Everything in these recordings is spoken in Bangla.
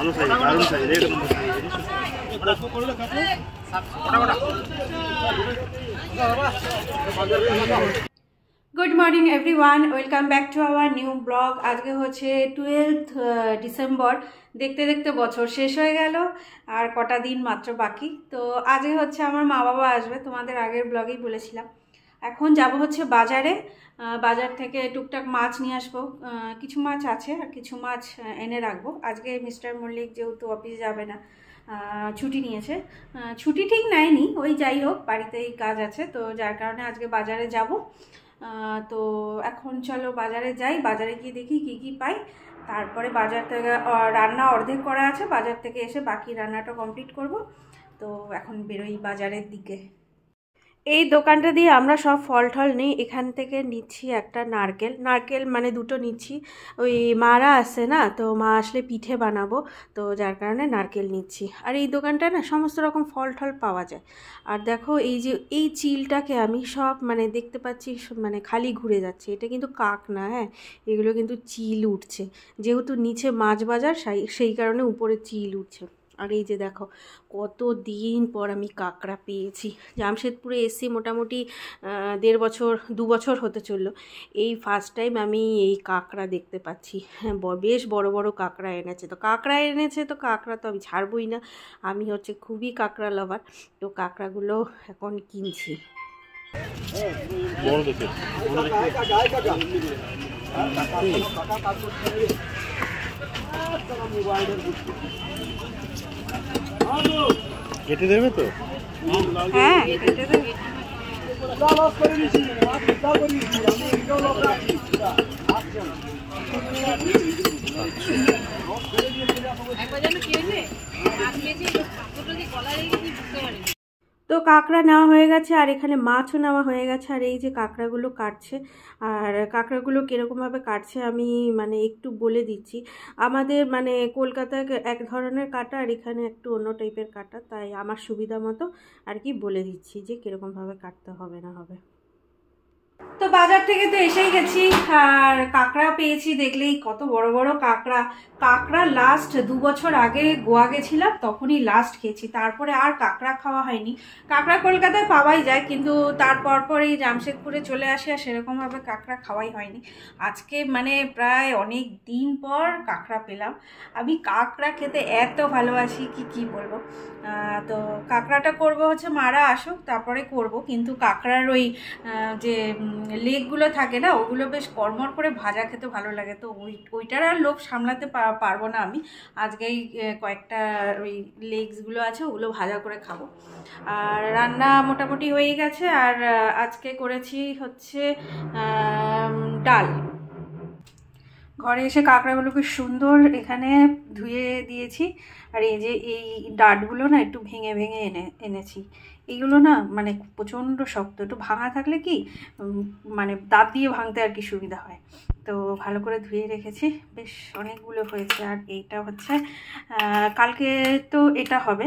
Good morning everyone, welcome back to our new blog. আজকে হচ্ছে 12th ডিসেম্বর। দেখতে দেখতে বছর শেষ হয়ে গেল, আর কটা দিন মাত্র বাকি। তো আজকে হচ্ছে আমার মা বাবা আসবে, তোমাদের আগের ব্লগেই বলেছিলাম। এখন যাব হচ্ছে বাজারে, বাজার থেকে টুকটাক মাছ নিয়ে আসবো। কিছু মাছ আছে আর কিছু মাছ এনে রাখবো। আজকে মিস্টার মল্লিক যেহেতু অফিস যাবে না, ছুটি নিয়েছে, ছুটি ঠিক নেয়নি, ওই যাই হোক বাড়িতেই কাজ আছে, তো যার কারণে আজকে বাজারে যাব। তো এখন চলো বাজারে যাই, বাজারে গিয়ে দেখি কি কি পাই। তারপরে বাজার থেকে রান্না অর্ধেক করা আছে, বাজার থেকে এসে বাকি রান্নাটা কমপ্লিট করব। তো এখন বেরোই বাজারের দিকে। এই দোকানটা দিয়ে আমরা সব ফল টল নিই। এখান থেকে নিচ্ছি একটা নারকেল মানে দুটো নিচ্ছি। ওই মারা আসছে না, তো মা আসলে পিঠে বানাবো, তো যার কারণে নারকেল নিচ্ছি। আর এই দোকানটা না সমস্ত রকম ফল টল পাওয়া যায়। আর দেখো এই যে এই চিলটাকে আমি সব মানে দেখতে পাচ্ছি মানে খালি ঘুরে যাচ্ছে, এটা কিন্তু কাক না, হ্যাঁ এগুলো কিন্তু চিল উঠছে, যেহেতু নিচে মাছ বাজার সেই কারণে উপরে চিল উঠছে। আর এই যে দেখো কত দিন পর আমি কাঁকড়া পেয়েছি। জামশেদপুরে এসছি মোটামুটি 1.5 বছর 2 বছর হতে চললো। এই ফার্স্ট টাইম আমি এই কাঁকড়া দেখতে পাচ্ছি। হ্যাঁ বেশ বড় বড় কাঁকড়া এনেছে, তো কাঁকড়া তো আমি ছাড়বই না। আমি হচ্ছে খুবই কাঁকড়া লাভার, তো কাঁকড়াগুলো এখন কিনছি। কেটে দেবে তো? হ্যাঁ কেটে দেবে। তো কাঁকড়া নেওয়া হয়ে গেছে, আর এখানে মাছও নেওয়া হয়ে গেছে। আর এই যে কাঁকড়াগুলো কাটছে, আর কাঁকড়াগুলো কীরকমভাবে কাটছে আমি মানে একটু বলে দিচ্ছি। আমাদের মানে কলকাতায় এক ধরনের কাটা, আর এখানে একটু অন্য টাইপের কাটা, তাই আমার সুবিধা মতো আর কি বলে দিচ্ছি যে কীরকমভাবে কাটতে হবে না হবে। তো বাজার থেকে তো এসেই গেছি, আর কাঁকড়া পেয়েছি, দেখলেই কত বড় বড় কাঁকড়া লাস্ট 2 বছর আগে গোয়া গেছিলাম, তখনই লাস্ট খেয়েছি। তারপরে আর কাঁকড়া খাওয়া হয়নি। কাঁকড়া কলকাতায় পাওয়াই যায়, কিন্তু তারপর এই জামশেদপুরে চলে আসে, আর সেরকমভাবে কাঁকড়া খাওয়াই হয়নি। আজকে মানে প্রায় অনেক দিন পর কাঁকড়া পেলাম। আমি কাঁকড়া খেতে এত ভালোবাসি কি বলবো। তো কাঁকড়াটা করব হচ্ছে মারা আসুক তারপরে করব, কিন্তু কাঁকড়ার ওই যে লেগগুলো থাকে না, ওগুলো বেশ কড়মড় করে ভাজা খেতে ভালো লাগে, তো ওইটার আর লোভ সামলাতে পারবো না আমি। আজকেই কয়েকটা ওই লেগসগুলো আছে ওগুলো ভাজা করে খাবো। আর রান্না মোটামুটি হয়ে গেছে। আর আজকে করেছি হচ্ছে ডাল। ঘরে এসে কাঁকড়াগুলোকে সুন্দর এখানে ধুয়ে দিয়েছি। আর এই যে এই ডাঁটগুলো না একটু ভেঙে ভেঙে এনেছি। এইগুলো না মানে প্রচণ্ড শক্ত, একটু ভাঙা থাকলে কি মানে দাঁত দিয়ে ভাঙতে আর কি সুবিধা হয়। তো ভালো করে ধুয়ে রেখেছি, বেশ অনেকগুলো হয়েছে। আর এইটা হচ্ছে কালকে তো এটা হবে,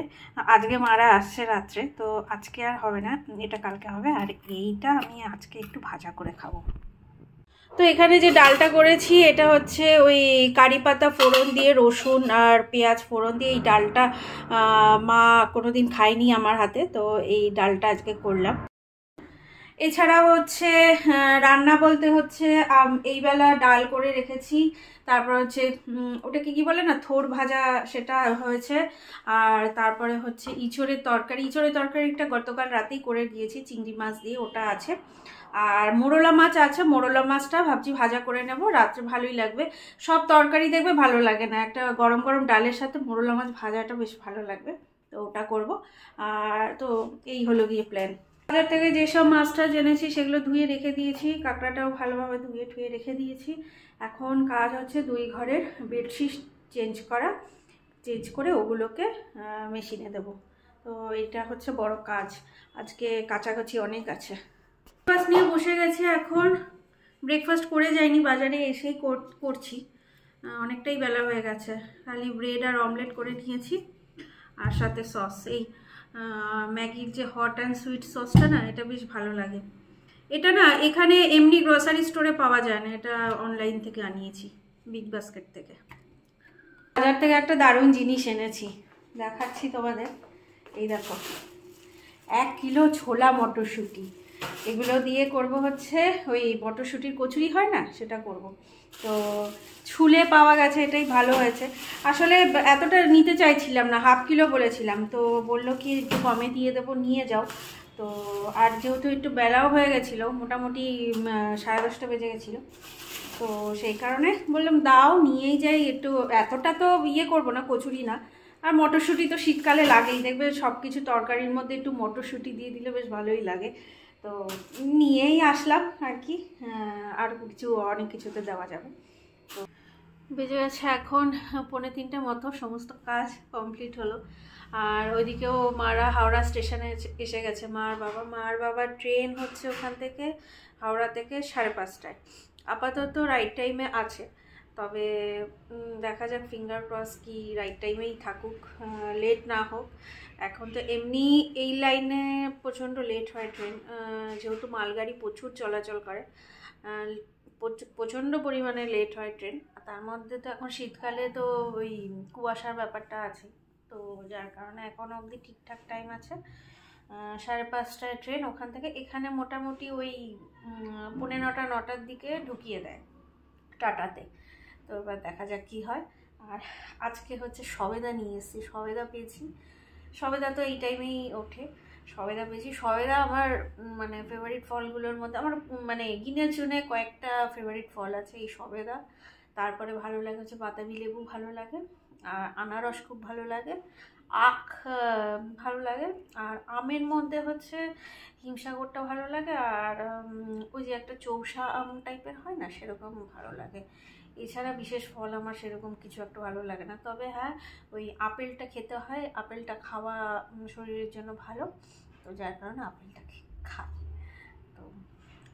আজকে মারা আসছে রাত্রে, তো আজকে আর হবে না, এটা কালকে হবে। আর এইটা আমি আজকে একটু ভাজা করে খাবো। তো এখানে যে ডালটা করেছি এটা হচ্ছে ওই কারি পাতা ফোড়ন দিয়ে, রসুন আর পেঁয়াজ ফোড়ন দিয়ে এই ডালটা মা কোনোদিন খায়নি আমার হাতে, তো এই ডালটা আজকে করলাম। এছাড়া হচ্ছে রান্না বলতে হচ্ছে এইবেলা ডাল করে রেখেছি, তারপর হচ্ছে ওটাকে কি বলে না, থোড় ভাজা, সেটা হয়েছে। আর তারপরে হচ্ছে ইঁচড়ের তরকারিটা গতকাল রাতেই করে দিয়েছি চিংড়ি মাছ দিয়ে, ওটা আছে। আর মোরলা মাছ আছে, মোরলা মাছটা ভাবছি ভাজা করে নেব, রাত্রে ভালোই লাগবে। সব তরকারি দেখবে ভালো লাগে না, একটা গরম গরম ডালের সাথে মোরলা মাছ ভাজাটা বেশ ভালো লাগবে, তো ওটা করব। আর তো এই হলো গিয়ে প্ল্যান। বাজার থেকে যেসব মাছটা জেনেছি সেগুলো ধুয়ে রেখে দিয়েছি, কাঁকড়াটাও ভালোভাবে ধুয়ে রেখে দিয়েছি। এখন কাজ হচ্ছে 2 ঘরের বেডশিট চেঞ্জ করে ওগুলোকে মেশিনে দেব। তো এটা হচ্ছে বড় কাজ, আজকে কাচাকাচি অনেক আছে। ব্রেকফাস্ট নিয়ে বসে গেছি, এখন ব্রেকফাস্ট করে যাইনি, বাজারে এসেই করছি। অনেকটাই বেলা হয়ে গেছে, খালি ব্রেড আর অমলেট করে নিয়েছি, আর সাথে সস। এই ম্যাগির যে হট অ্যান্ড সুইট সসটা না, এটা বেশ ভালো লাগে। এটা না এখানে এমনি গ্রোসারি স্টোরে পাওয়া যায় না, এটা অনলাইন থেকে আনিয়েছি, বিগ বাস্কেট থেকে। বাজার থেকে একটা দারুণ জিনিস এনেছি, দেখাচ্ছি তোমাদের। এই দেখো 1 কিলো ছোলা মটরশুঁটি, এগুলো দিয়ে করব হচ্ছে ওই মটরশুঁটির কচুরি হয় না, সেটা করব। তো ছুলে পাওয়া গেছে, এটাই ভালো হয়েছে। আসলে এতটা নিতে চাইছিলাম না, 1/2 কিলো বলেছিলাম, তো বললো কি একটু কমে দিয়ে দেবো, নিয়ে যাও। তো আর যেহেতু একটু বেলাও হয়ে গেছিলো, মোটামুটি 10:30 বেজে গেছিলো, তো সেই কারণে বললাম দাও নিয়েই যাই একটু। এতটা তো ইয়ে করবো না, কচুরি না। আর মটরশুঁটি তো শীতকালে লাগেই, দেখবে সব কিছু তরকারির মধ্যে একটু মটরশুঁটি দিয়ে দিলে বেশ ভালোই লাগে। তো নিয়েই আসলাম আর কি, আর কিছু অনেক কিছুতে দেওয়া যাবে। তো বেজে গেছে এখন 2:45 মতো, সমস্ত কাজ কমপ্লিট হলো। আর ওইদিকেও মারা হাওড়া স্টেশনে এসে গেছে। মার বাবার ট্রেন হচ্ছে ওখান থেকে, হাওড়া থেকে 5:30টায়। আপাতত রাইট টাইমে আছে, তবে দেখা যাক, ফিঙ্গার ক্রস কি রাইট টাইমেই থাকুক, লেট না হোক। এখন তো এমনি এই লাইনে প্রচণ্ড লেট হয় ট্রেন, যেহেতু মালগাড়ি প্রচুর চলাচল করে, প্রচণ্ড পরিমাণে লেট হয় ট্রেন। তার মধ্যে তো এখন শীতকালে তো ওই কুয়াশার ব্যাপারটা আছে, তো যার কারণে এখনও অবধি ঠিকঠাক টাইম আছে। 5:30টায় ট্রেন ওখান থেকে, এখানে মোটামুটি ওই 9:45-9টার দিকে ঢুকিয়ে দেয় টাটাতে। তো এবার দেখা যাক কী হয়। আর আজকে হচ্ছে সবেদা নিয়ে এসেছি, সবেদা পেয়েছি। সবেদা তো এই টাইমেই ওঠে, সবেদা পেয়েছি। সবেদা আমার মানে ফেভারিট ফলগুলোর মধ্যে, আমার মানে গিনে চুনে কয়েকটা ফেভারিট ফল আছে। এই সবেদা, তারপরে ভালো লাগে হচ্ছে বাতাবি লেবু ভালো লাগে, আর আনারস খুব ভালো লাগে, আখ ভালো লাগে, আর আমের মধ্যে হচ্ছে হিমসাগরটা ভালো লাগে, আর ওই যে একটা চৌসা আম টাইপের হয় না, সেরকম ভালো লাগে। এছাড়া বিশেষ ফল আমার সেরকম কিছু একটা ভালো লাগে না। তবে হ্যাঁ, ওই আপেলটা খেতে হয়, আপেলটা খাওয়া শরীরের জন্য ভালো, তো যার কারণে আপেলটা খাই। তো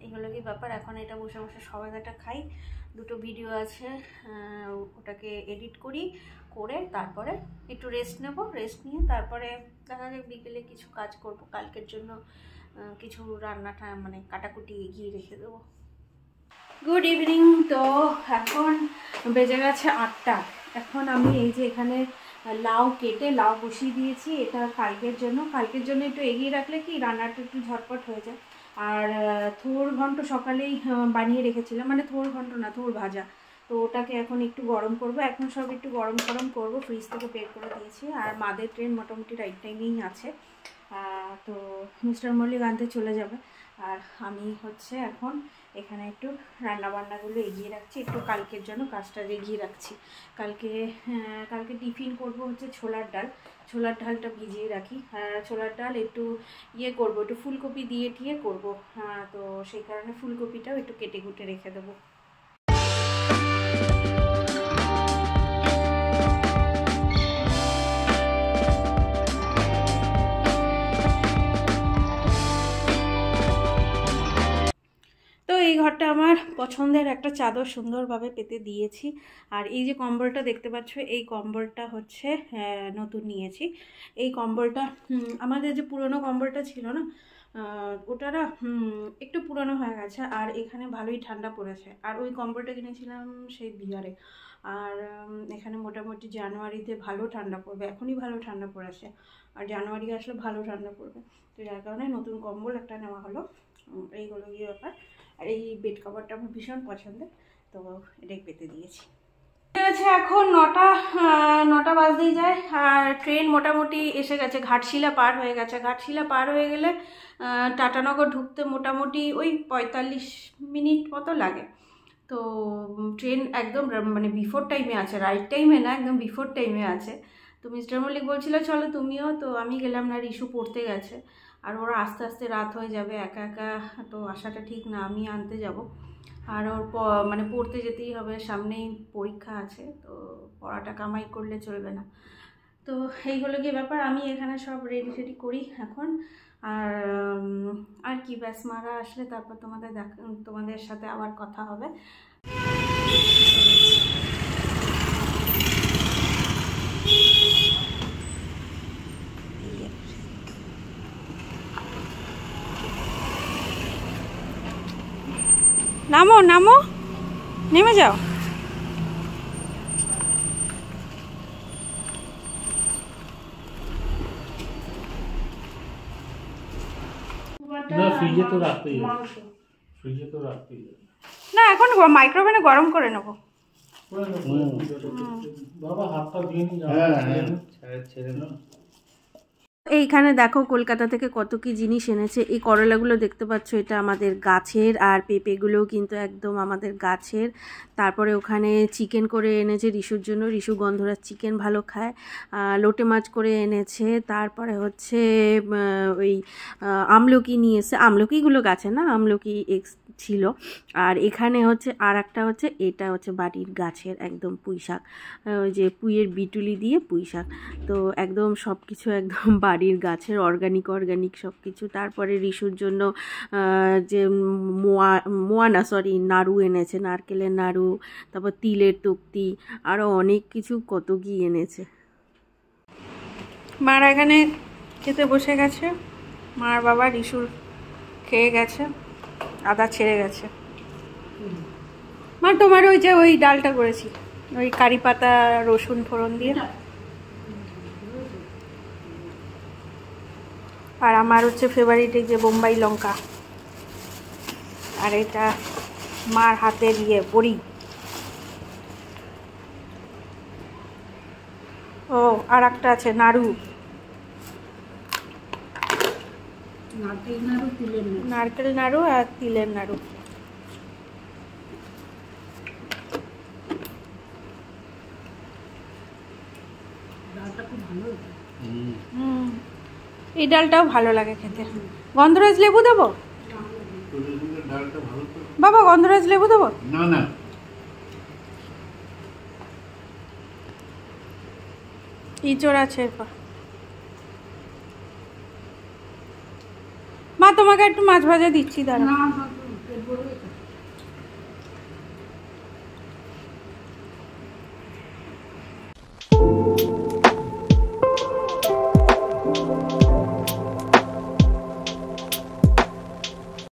এইগুলো কি ব্যাপার। এখন এটা বসে বসে সবেদাটা খাই। 2টো ভিডিও আছে, ওটাকে এডিট করে তারপরে একটু রেস্ট নেব, রেস্ট নিয়ে তারপরে দেখা যাক বিকেলে কিছু কাজ করব। কালকের জন্য কিছু রান্নাটা মানে কাটাকুটি এগিয়ে রেখে দেবো। Good evening. তো এখন বেজে গেছে 8টা। এখন আমি এই যে এখানে লাউ কেটে লাউ বসিয়ে দিয়েছি, এটা কালকের জন্য একটু এগিয়ে রাখলে কি রান্নাটা একটু ঝটপট হয়ে যায়। আর থোড় ঘন্ট সকালেই বানিয়ে রেখেছিলাম, মানে থোড় ঘন্ট না, থোড় ভাজা। তো ওটাকে এখন একটু গরম করব, এখন সব একটু গরম করব, ফ্রিজ থেকে বের করে দিয়েছি। আর মাদের ট্রেন মোটামুটি রাইট টাইমেই আছে, তো মিস্টার মল্লিক আনতে চলে যাবে। আর আমি হচ্ছে এখন এখানে একটু রান্নাবান্নাগুলো এগিয়ে রাখছি, একটু কালকের জন্য কাজটা এগিয়ে রাখছি। কালকে টিফিন করব হচ্ছে ছোলার ডালটা ভিজিয়ে রাখি। ছোলার ডাল একটু ইয়ে করবো, একটু ফুলকপি দিয়ে করবো, তো সেই কারণে ফুলকপিটাও একটু কেটে কুটে রেখে দেবো। তো এই ঘরটা আমার পছন্দের একটা চাদর সুন্দরভাবে পেতে দিয়েছি। আর এই যে কম্বলটা দেখতে পাচ্ছ, এই কম্বলটা হচ্ছে নতুন নিয়েছি। এই কম্বলটা আমাদের যে পুরনো কম্বলটা ছিল না, ওটা না একটু পুরনো হয়ে গেছে, আর এখানে ভালোই ঠান্ডা পড়েছে। আর ওই কম্বলটা কিনেছিলাম সেই বিহারে। আর এখানে মোটামুটি জানুয়ারিতে ভালো ঠান্ডা পড়বে, এখনই ভালো ঠান্ডা পড়েছে, আর জানুয়ারি আসলে ভালো ঠান্ডা পড়বে। তো যার কারণে নতুন কম্বল একটা নেওয়া হলো। এইগুলো গিয়ে ব্যাপার। আর এই বেড কভারটা আমার ভীষণ পছন্দের, তো এটাই পেতে দিয়েছি। এখন 9টা বাজতেই যায়, আর ট্রেন মোটামুটি এসে গেছে, ঘাটশিলা পার হয়ে গেছে। ঘাটশিলা পার হয়ে গেলে টাটানগর ঢুকতে মোটামুটি ওই 45 মিনিট মতো লাগে। তো ট্রেন একদম মানে বিফোর টাইমে আছে, রাইট টাইমে না, একদম বিফোর টাইমে আছে। তো মিস্টার মল্লিক বলছিল চলো তুমিও, তো আমি গেলাম না, রিশু পড়তে গেছে। আর ওরা আস্তে আস্তে রাত হয়ে যাবে, একা একা তো আসাটা ঠিক না, আমি আনতে যাব। আর ওর মানে পড়তে যেতেই হবে, সামনেই পরীক্ষা আছে, তো পড়াটা কামাই করলে চলবে না। তো এই হলো গিয়ে ব্যাপার। আমি এখানে সব রেডি করি এখন। আর কি, ব্যাস মারা আসলে তারপর তোমাদের সাথে আবার কথা হবে। নামো নেমে যাও। না ফ্রিজে তো রাখতেই হবে, ফ্রিজে তো রাখতেই হবে। না এখন মাইক্রোওভেনে গরম করে নেবো। বাবা হাতটা দিয়ে নি। হ্যাঁ ছেড়ে না। এইখানে দেখো কলকাতা থেকে কত কি জিনিস এনেছে। এই করলাগুলো দেখতে পাচ্ছ, এটা আমাদের গাছের, আর পেঁপেগুলোও কিন্তু একদম আমাদের গাছের। তারপরে ওখানে চিকেন করে এনেছে রিশুর জন্য, রিশু গন্ধরাজ চিকেন ভালো খায়। লোটে মাছ করে এনেছে। তারপরে হচ্ছে ওই আমলকি নিয়ে এসে, আমলকিগুলো গাছে না, আমলকি ছিল। আর এখানে হচ্ছে আর একটা হচ্ছে, এটা হচ্ছে বাড়ির গাছের একদম পুঁই শাক, ওই যে পুঁইয়ের বিটুলি দিয়ে পুঁই শাক। তো একদম সব কিছু একদম বাড়ির গাছের অর্গানিক সব কিছু। তারপরে রিশুর জন্য যে মোয়া না সরি নাড়ু এনেছে, নারকেলের নাড়ু, তারপর তিলের তক্তি, আরও অনেক কিছু কত কি এনেছে। মারা এখানে খেতে বসে গেছে, মার বাবা রিশুর খেয়ে গেছে, আদা ছেড়ে গেছে। মা তোমার ওই যে ওই ডালটা করেছি, ওই কারি পাতা রসুন ফোড়ন দিয়ে। আর আমার হচ্ছে ফেভারিট এই যে বোম্বাই লঙ্কা, আর এটা মার হাতে দিয়ে বড়ি। ও আর একটা আছে নাড়ু, নারকেল নাড়ু আর তিলের নাড়ু। এই ডালটাও ভালো লাগে খেতে। গন্ধরাজ লেবু দেবো বাবা, গন্ধরাজ লেবু দেবো? না না, ইঁচড় আছে এরপর। মা তোমাকে একটু মাছ ভাজা দিচ্ছি, দাঁড়া।